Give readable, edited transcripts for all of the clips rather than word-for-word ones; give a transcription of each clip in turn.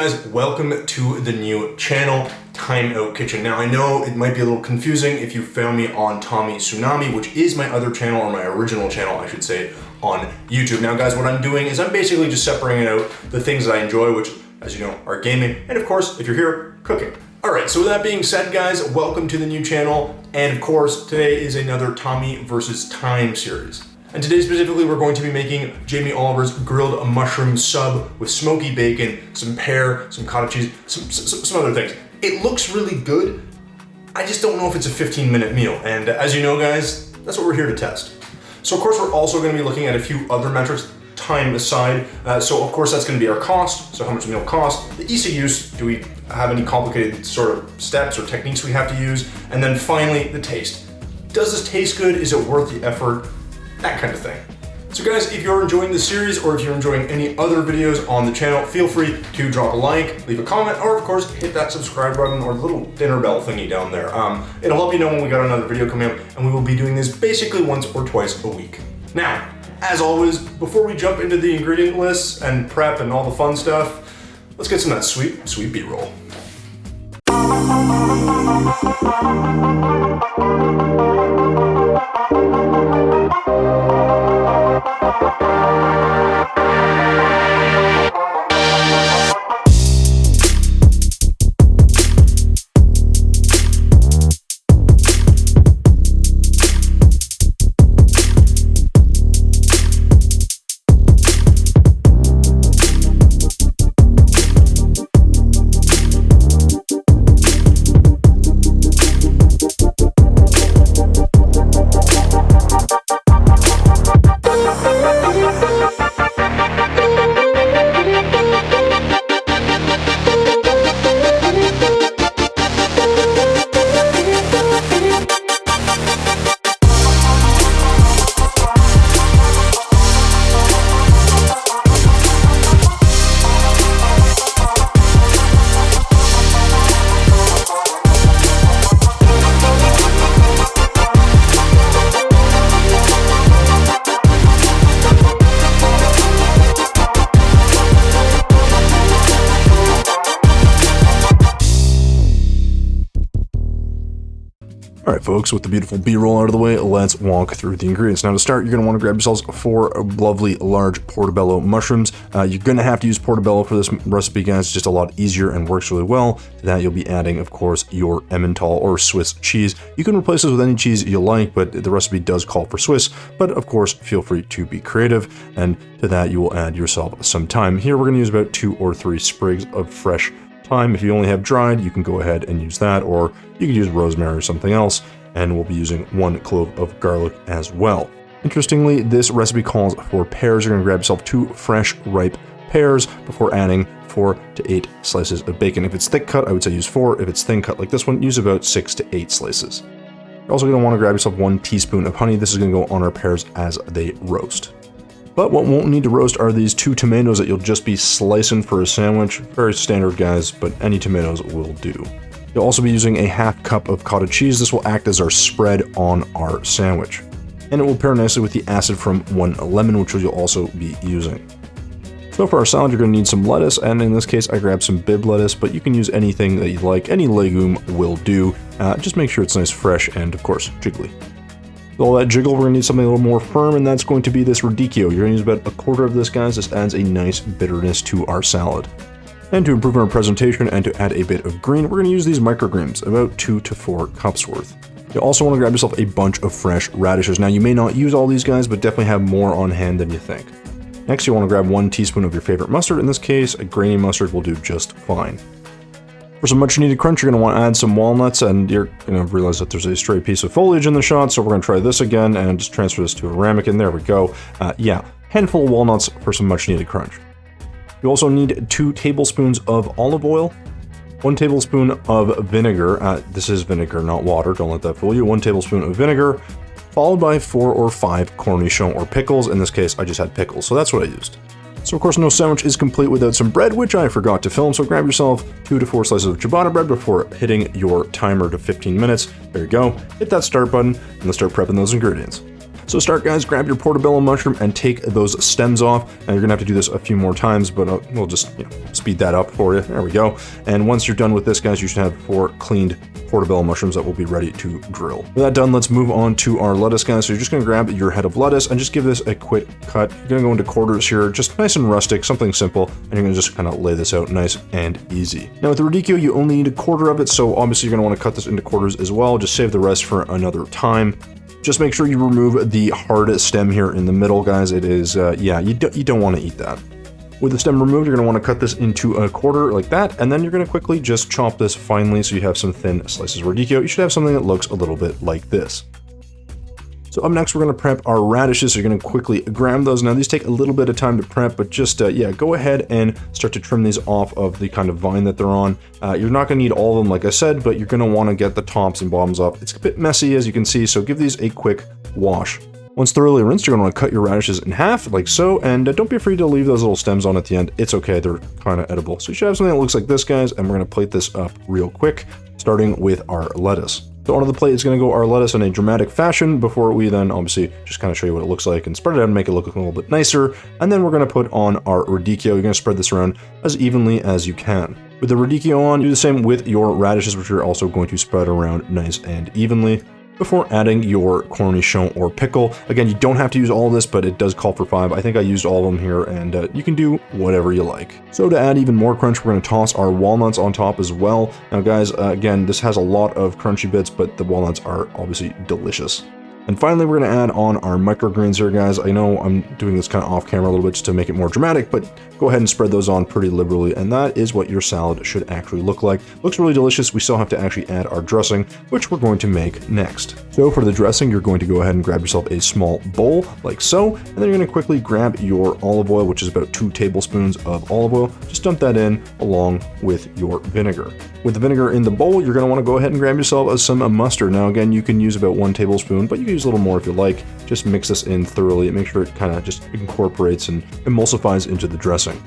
guys, welcome to the new channel, Time Out Kitchen. Now I know it might be a little confusing if you found me on Tommy Tsunami, which is my other channel, or my original channel I should say, on YouTube. Now guys, what I'm doing is I'm basically just separating out the things that I enjoy, which as you know are gaming, and of course, if you're here, cooking. Alright, so with that being said guys, welcome to the new channel, and of course today is another Tommy versus Time series. And today specifically we're going to be making Jamie Oliver's grilled mushroom sub with smoky bacon, some pear, some cottage cheese, some other things. It looks really good, I just don't know if it's a 15-minute meal, and as you know guys, that's what we're here to test. So of course we're also going to be looking at a few other metrics, time aside, so of course that's going to be our cost, so how much the meal costs, the ease of use, do we have any complicated sort of steps or techniques we have to use, and then finally the taste. Does this taste good? Is it worth the effort? That kind of thing. So guys, if you're enjoying this series or if you're enjoying any other videos on the channel, feel free to drop a like, leave a comment, or of course hit that subscribe button or the little dinner bell thingy down there. It'll help you know when we got another video coming up, and we will be doing this basically once or twice a week. Now, as always, before we jump into the ingredient lists and prep and all the fun stuff, let's get some of that sweet B-roll. Alright folks, with the beautiful B-roll out of the way, let's walk through the ingredients. Now to start, you're going to want to grab yourselves 4 lovely large portobello mushrooms. You're going to have to use portobello for this recipe guys, it's just a lot easier and works really well. To that you'll be adding, of course, your Emmental or Swiss cheese. You can replace this with any cheese you like, but the recipe does call for Swiss, but of course feel free to be creative, and to that you will add yourself some thyme. Here we're going to use about 2 or 3 sprigs of fresh thyme. If you only have dried, you can go ahead and use that, or you can use rosemary or something else, and we'll be using 1 clove of garlic as well. Interestingly, this recipe calls for pears. You're going to grab yourself 2 fresh, ripe pears before adding 4 to 8 slices of bacon. If it's thick cut, I would say use 4. If it's thin cut like this one, use about 6 to 8 slices. You're also going to want to grab yourself 1 teaspoon of honey. This is going to go on our pears as they roast. But what won't need to roast are these 2 tomatoes that you'll just be slicing for a sandwich. Very standard guys, but any tomatoes will do. You'll also be using a ½ cup of cottage cheese. This will act as our spread on our sandwich. And it will pair nicely with the acid from 1 lemon, which you'll also be using. So for our salad, you're going to need some lettuce, and in this case I grabbed some Bibb lettuce, but you can use anything that you like. Any legume will do. Just make sure it's nice, fresh, and of course, jiggly. With all that jiggle, we're going to need something a little more firm, and that's going to be this radicchio. You're going to use about 1/4 of this, guys. This adds a nice bitterness to our salad. And to improve our presentation and to add a bit of green, we're going to use these microgreens, about 2 to 4 cups worth. You also want to grab yourself a bunch of fresh radishes. Now you may not use all these guys, but definitely have more on hand than you think. Next, you want to grab 1 teaspoon of your favorite mustard. In this case, a grainy mustard will do just fine. For some much needed crunch, you're going to want to add some walnuts, and you're going to realize that there's a stray piece of foliage in the shot, so we're going to try this again and just transfer this to a ramekin. There we go. Yeah, handful of walnuts for some much needed crunch. You also need 2 tablespoons of olive oil, 1 tablespoon of vinegar. This is vinegar, not water. Don't let that fool you. 1 tablespoon of vinegar, followed by 4 or 5 cornichons or pickles. In this case, I just had pickles, so that's what I used. So of course no sandwich is complete without some bread, which I forgot to film, so grab yourself 2 to 4 slices of ciabatta bread before hitting your timer to 15 minutes. There you go. Hit that start button, and let's start prepping those ingredients. So start, guys, grab your portobello mushroom and take those stems off. Now you're gonna have to do this a few more times, but we'll just speed that up for you. There we go. And once you're done with this, guys, you should have 4 cleaned portobello mushrooms that will be ready to grill. With that done, let's move on to our lettuce, guys. So you're just gonna grab your head of lettuce and just give this a quick cut. You're gonna go into quarters here, just nice and rustic, something simple, and you're gonna just kind of lay this out nice and easy. Now with the radicchio, you only need a quarter of it, so obviously you're gonna want to cut this into quarters as well. Just save the rest for another time. Just make sure you remove the hard stem here in the middle, guys. It is, yeah, you don't want to eat that. With the stem removed, you're going to want to cut this into a quarter like that, and then you're going to quickly just chop this finely so you have some thin slices of radicchio. You should have something that looks a little bit like this. So up next, we're going to prep our radishes. So you're going to quickly grab those. Now these take a little bit of time to prep, but just, yeah, go ahead and start to trim these off of the kind of vine that they're on. You're not going to need all of them, like I said, but you're going to want to get the tops and bottoms off. It's a bit messy, as you can see, so give these a quick wash. Once thoroughly rinsed, you're going to want to cut your radishes in half, like so, and don't be afraid to leave those little stems on at the end. It's okay, they're kind of edible. So you should have something that looks like this, guys, and we're going to plate this up real quick, starting with our lettuce. So onto the plate is going to go our lettuce in a dramatic fashion before we then obviously just kind of show you what it looks like and spread it out and make it look a little bit nicer. And then we're going to put on our radicchio. You're going to spread this around as evenly as you can. With the radicchio on, do the same with your radishes, which you're also going to spread around nice and evenly, before adding your cornichon or pickle. Again, you don't have to use all of this, but it does call for 5. I think I used all of them here, and you can do whatever you like. So to add even more crunch, we're going to toss our walnuts on top as well. Now guys, again, this has a lot of crunchy bits, but the walnuts are obviously delicious. And finally, we're going to add on our microgreens here, guys. I know I'm doing this kind of off camera a little bit just to make it more dramatic, but go ahead and spread those on pretty liberally, and that is what your salad should actually look like. Looks really delicious. We still have to actually add our dressing, which we're going to make next. So for the dressing, you're going to go ahead and grab yourself a small bowl, like so, and then you're going to quickly grab your olive oil, which is about 2 tablespoons of olive oil. Just dump that in along with your vinegar. With the vinegar in the bowl, you're going to want to go ahead and grab yourself some mustard. Now again, you can use about 1 tablespoon, but you can use a little more if you like. Just mix this in thoroughly and make sure it kind of just incorporates and emulsifies into the dressing.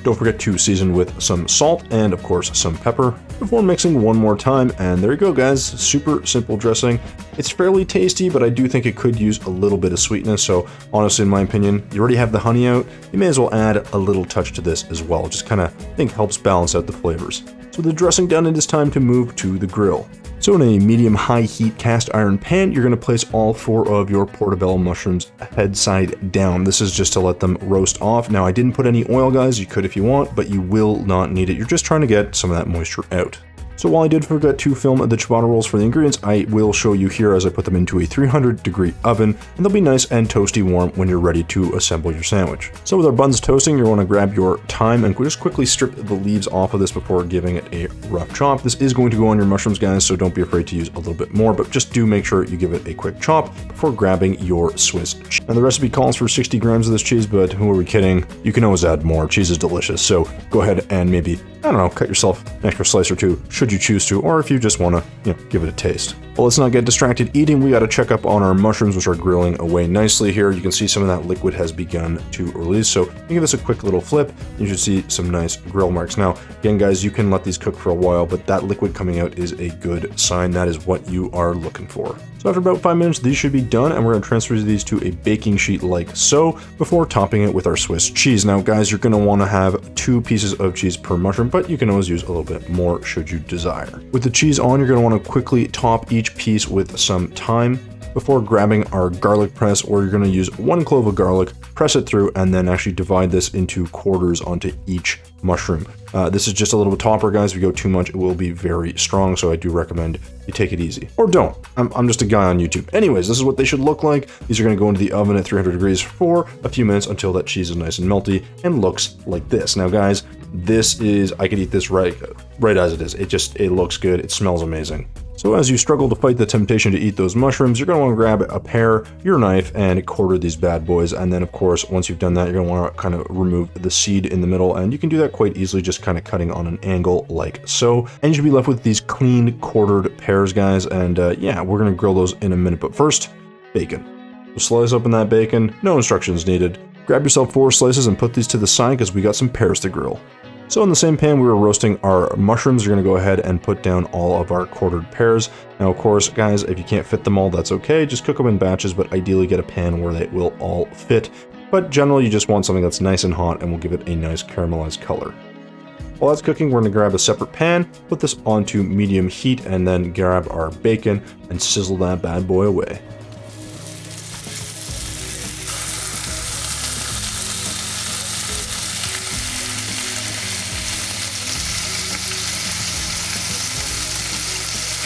Don't forget to season with some salt and of course some pepper before mixing one more time. And there you go, guys. Super simple dressing. It's fairly tasty, but I do think it could use a little bit of sweetness. So honestly, in my opinion, you already have the honey out. You may as well add a little touch to this as well. Just kind of, I think, helps balance out the flavors. So with the dressing done, it is time to move to the grill. So in a medium-high heat cast iron pan, you're going to place all 4 of your portobello mushrooms head side down. This is just to let them roast off. Now, I didn't put any oil, guys. You could if you want, but you will not need it. You're just trying to get some of that moisture out. So while I did forget to film the ciabatta rolls for the ingredients, I will show you here as I put them into a 300-degree oven, and they'll be nice and toasty warm when you're ready to assemble your sandwich. So with our buns toasting, you want to grab your thyme and just quickly strip the leaves off of this before giving it a rough chop. This is going to go on your mushrooms, guys, so don't be afraid to use a little bit more, but just do make sure you give it a quick chop before grabbing your Swiss cheese. Now the recipe calls for 60 grams of this cheese, but who are we kidding? You can always add more. Cheese is delicious, so go ahead and maybe, I don't know, cut yourself an extra slice or 2, should you choose to, or if you just want to, give it a taste. Well, let's not get distracted eating. We got to check up on our mushrooms, which are grilling away nicely here. You can see some of that liquid has begun to release. So you give this a quick little flip. You should see some nice grill marks. Now, again, guys, you can let these cook for a while, but that liquid coming out is a good sign. That is what you are looking for. So after about 5 minutes, these should be done, and we're going to transfer these to a baking sheet like so before topping it with our Swiss cheese. Now, guys, you're going to want to have 2 pieces of cheese per mushroom, but you can always use a little bit more should you desire. With the cheese on, you're going to want to quickly top each piece with some thyme before grabbing our garlic press, or you're going to use 1 clove of garlic, press it through, and then actually divide this into quarters onto each mushroom. This is just a little bit topper, guys. If you go too much, it will be very strong, so I do recommend you take it easy. Or don't. I'm just a guy on YouTube. Anyways, this is what they should look like. These are going to go into the oven at 300 degrees for a few minutes until that cheese is nice and melty and looks like this. Now, guys, this is, I could eat this right as it is. It looks good. It smells amazing. So as you struggle to fight the temptation to eat those mushrooms, you're going to want to grab a pear, your knife, and quarter these bad boys. And then, of course, once you've done that, you're going to want to kind of remove the seed in the middle. And you can do that quite easily, just kind of cutting on an angle like so. And you should be left with these clean quartered pears, guys. And yeah, we're going to grill those in a minute. But first, bacon. So slice open that bacon. No instructions needed. Grab yourself 4 slices and put these to the side because we got some pears to grill. So in the same pan we were roasting our mushrooms, you're going to go ahead and put down all of our quartered pears. Now of course guys, if you can't fit them all, that's okay, just cook them in batches, but ideally get a pan where they will all fit. But generally you just want something that's nice and hot and will give it a nice caramelized color. While that's cooking, we're going to grab a separate pan, put this onto medium heat, and then grab our bacon and sizzle that bad boy away.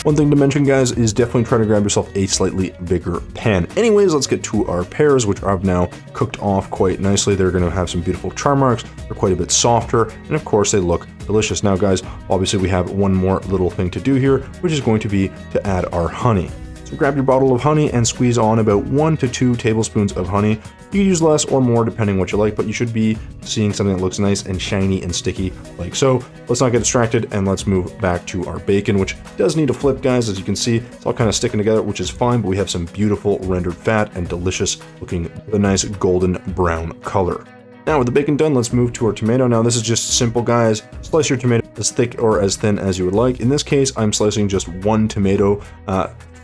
One thing to mention, guys, is definitely try to grab yourself a slightly bigger pan. Anyways, let's get to our pears, which I've now cooked off quite nicely. They're going to have some beautiful char marks. They're quite a bit softer, and of course they look delicious. Now guys, obviously we have one more little thing to do here, which is going to be to add our honey. So grab your bottle of honey and squeeze on about 1 to 2 tablespoons of honey. You can use less or more depending what you like, but you should be seeing something that looks nice and shiny and sticky like so. Let's not get distracted and let's move back to our bacon, which does need a flip, guys. As you can see, it's all kind of sticking together, which is fine, but we have some beautiful rendered fat and delicious looking, a nice golden brown color. Now with the bacon done, let's move to our tomato. Now this is just simple, guys. Slice your tomato as thick or as thin as you would like. In this case, I'm slicing just 1 tomato,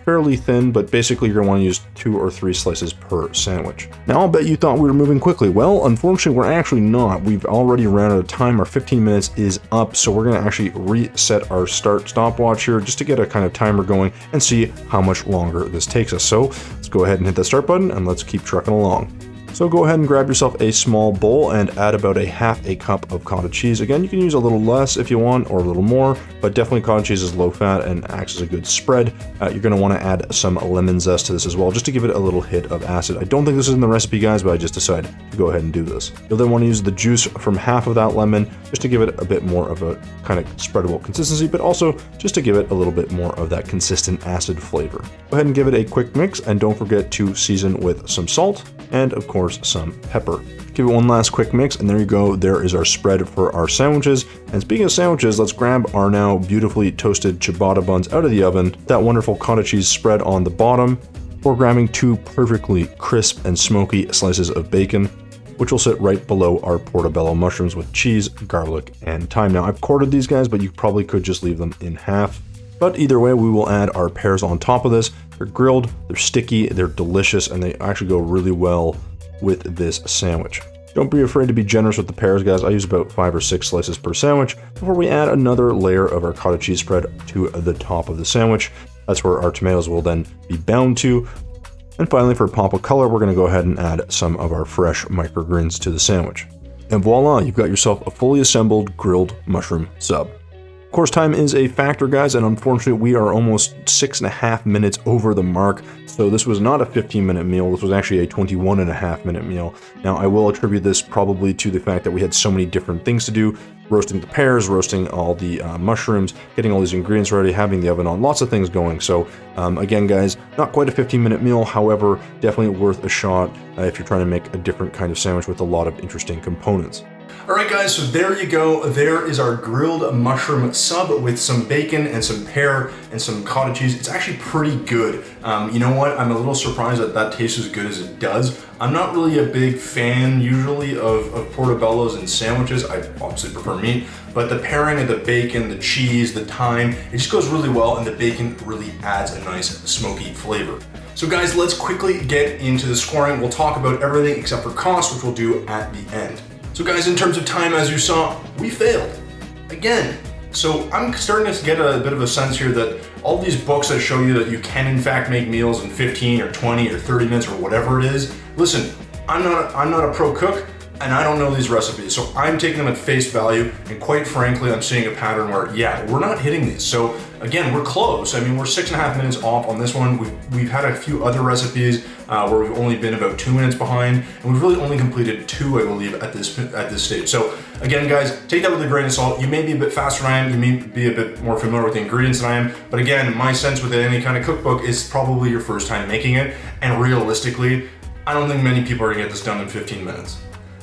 fairly thin, but basically you're going to want to use 2 or 3 slices per sandwich. Now I'll bet you thought we were moving quickly. Well, unfortunately we're actually not. We've already ran out of time. Our 15 minutes is up, so we're going to actually reset our start stopwatch here just to get a kind of timer going and see how much longer this takes us. So let's go ahead and hit the start button and let's keep trucking along. So go ahead and grab yourself a small bowl and add about a half a cup of cottage cheese. Again, you can use a little less if you want or a little more, but definitely cottage cheese is low fat and acts as a good spread. You're going to want to add some lemon zest to this as well, just to give it a little hit of acid. I don't think this is in the recipe, guys, but I just decided to go ahead and do this. You'll then want to use the juice from half of that lemon just to give it a bit more of a kind of spreadable consistency, but also just to give it a little bit more of that consistent acid flavor. Go ahead and give it a quick mix, and don't forget to season with some salt and of course some pepper. Give it one last quick mix, and there you go. There is our spread for our sandwiches. And speaking of sandwiches, let's grab our now beautifully toasted ciabatta buns out of the oven. That wonderful cottage cheese spread on the bottom. We're grabbing 2 perfectly crisp and smoky slices of bacon, which will sit right below our portobello mushrooms with cheese, garlic, and thyme. Now I've quartered these, guys, but you probably could just leave them in half. But either way, we will add our pears on top of this. They're grilled, they're sticky, they're delicious, and they actually go really well with this sandwich. Don't be afraid to be generous with the pears, guys. I use about 5 or 6 slices per sandwich before we add another layer of our cottage cheese spread to the top of the sandwich. That's where our tomatoes will then be bound to. And finally, for a pop of color, we're going to go ahead and add some of our fresh microgreens to the sandwich. And voila, you've got yourself a fully assembled grilled mushroom sub. Of course, time is a factor, guys, and unfortunately we are almost 6.5 minutes over the mark. So this was not a 15-minute meal, this was actually a 21.5-minute meal. Now I will attribute this probably to the fact that we had so many different things to do. Roasting the pears, roasting all the mushrooms, getting all these ingredients ready, having the oven on, lots of things going. So again, guys, not quite a 15-minute meal, however, definitely worth a shot if you're trying to make a different kind of sandwich with a lot of interesting components. Alright guys, so there you go. There is our grilled mushroom sub with some bacon and some pear and some cottage cheese. It's actually pretty good. You know what? I'm a little surprised that that tastes as good as it does. I'm not really a big fan usually of portobellos and sandwiches. I obviously prefer meat, but the pairing of the bacon, the cheese, the thyme, it just goes really well, and the bacon really adds a nice smoky flavor. So guys, let's quickly get into the scoring. We'll talk about everything except for cost, which we'll do at the end. So guys, in terms of time, as you saw, we failed again. So I'm starting to get a bit of a sense here that all these books that show you that you can in fact make meals in 15 or 20 or 30 minutes or whatever it is, listen, I'm not a pro cook and I don't know these recipes. So I'm taking them at face value, and quite frankly, I'm seeing a pattern where, yeah, we're not hitting these. So again, we're close. I mean, we're 6.5 minutes off on this one. We've had a few other recipes where we've only been about 2 minutes behind, and we've really only completed 2, I believe, at this stage. So again, guys, take that with a grain of salt. You may be a bit faster than I am. You may be a bit more familiar with the ingredients than I am. But again, my sense with any kind of cookbook is probably your first time making it. And realistically, I don't think many people are gonna get this done in 15 minutes.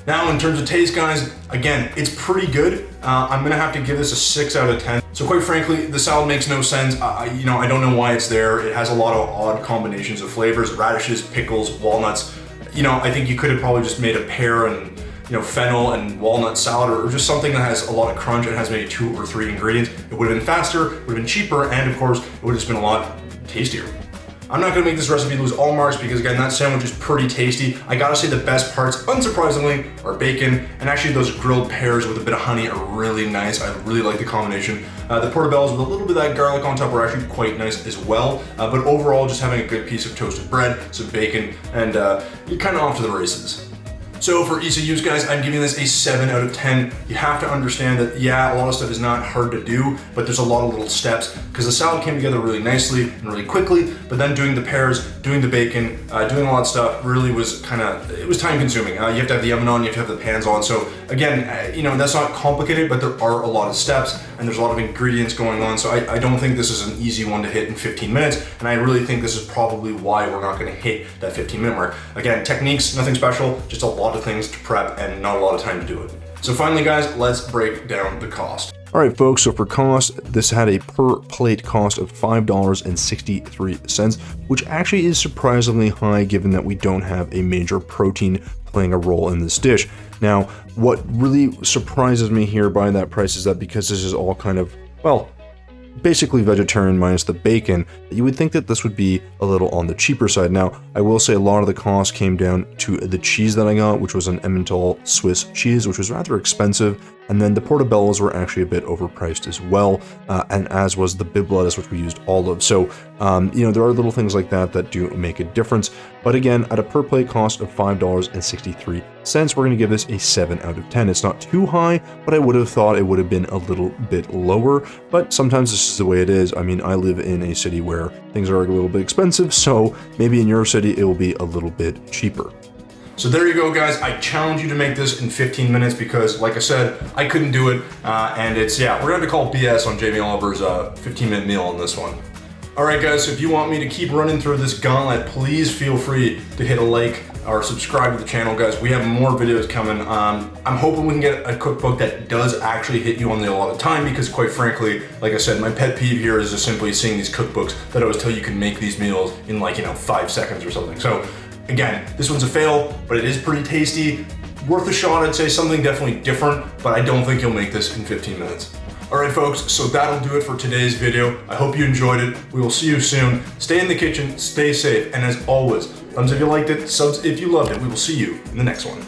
Now, in terms of taste, guys, again, it's pretty good. I'm gonna have to give this a 6 out of 10. So quite frankly, the salad makes no sense. I don't know why it's there. It has a lot of odd combinations of flavors, radishes, pickles, walnuts. I think you could have probably just made a pear and fennel and walnut salad, or just something that has a lot of crunch and has maybe 2 or 3 ingredients, it would have been faster, it would have been cheaper, and of course, it would have just been a lot tastier. I'm not gonna make this recipe lose all marks because again, that sandwich is pretty tasty. I gotta say the best parts, unsurprisingly, are bacon, and actually those grilled pears with a bit of honey are really nice. I really like the combination. The portobellos with a little bit of that garlic on top are actually quite nice as well. But overall, just having a good piece of toasted bread, some bacon, and you're kind of off to the races. So for ease of use, guys, I'm giving this a 7 out of 10. You have to understand that, yeah, a lot of stuff is not hard to do, but there's a lot of little steps because the salad came together really nicely and really quickly, but then doing the pears, doing the bacon, doing a lot of stuff really was it was time consuming. You have to have the oven on, you have to have the pans on. So again, that's not complicated, but there are a lot of steps and there's a lot of ingredients going on. So I don't think this is an easy one to hit in 15 minutes. And I really think this is probably why we're not gonna hit that 15-minute mark. Again, techniques, nothing special, just a lot of things to prep and not a lot of time to do it. So finally, guys, let's break down the cost. All right, folks, so for cost, this had a per plate cost of $5.63, which actually is surprisingly high given that we don't have a major protein playing a role in this dish. Now, what really surprises me here by that price is that because this is all kind of, well, basically vegetarian minus the bacon, you would think that this would be a little on the cheaper side. Now, I will say a lot of the cost came down to the cheese that I got, which was an Emmental Swiss cheese, which was rather expensive. And then the portobellos were actually a bit overpriced as well, and as was the bib lettuce, which we used all of. So, there are little things like that that do make a difference. But again, at a per plate cost of $5.63, we're going to give this a 7 out of 10. It's not too high, but I would have thought it would have been a little bit lower. But sometimes this is the way it is. I mean, I live in a city where things are a little bit expensive, so maybe in your city it will be a little bit cheaper. So there you go, guys. I challenge you to make this in 15 minutes because, like I said, I couldn't do it. And we're gonna have to call BS on Jamie Oliver's 15-minute meal on this one. All right, guys, so if you want me to keep running through this gauntlet, please feel free to hit a like or subscribe to the channel, guys. We have more videos coming. I'm hoping we can get a cookbook that does actually hit you on the allotted time because, quite frankly, like I said, my pet peeve here is just simply seeing these cookbooks that always tell you can make these meals in 5 seconds or something. So again, this one's a fail, but it is pretty tasty. Worth a shot, I'd say. Something definitely different, but I don't think you'll make this in 15 minutes. All right, folks, so that'll do it for today's video. I hope you enjoyed it. We will see you soon. Stay in the kitchen, stay safe, and as always, thumbs if you liked it, subs if you loved it. We will see you in the next one.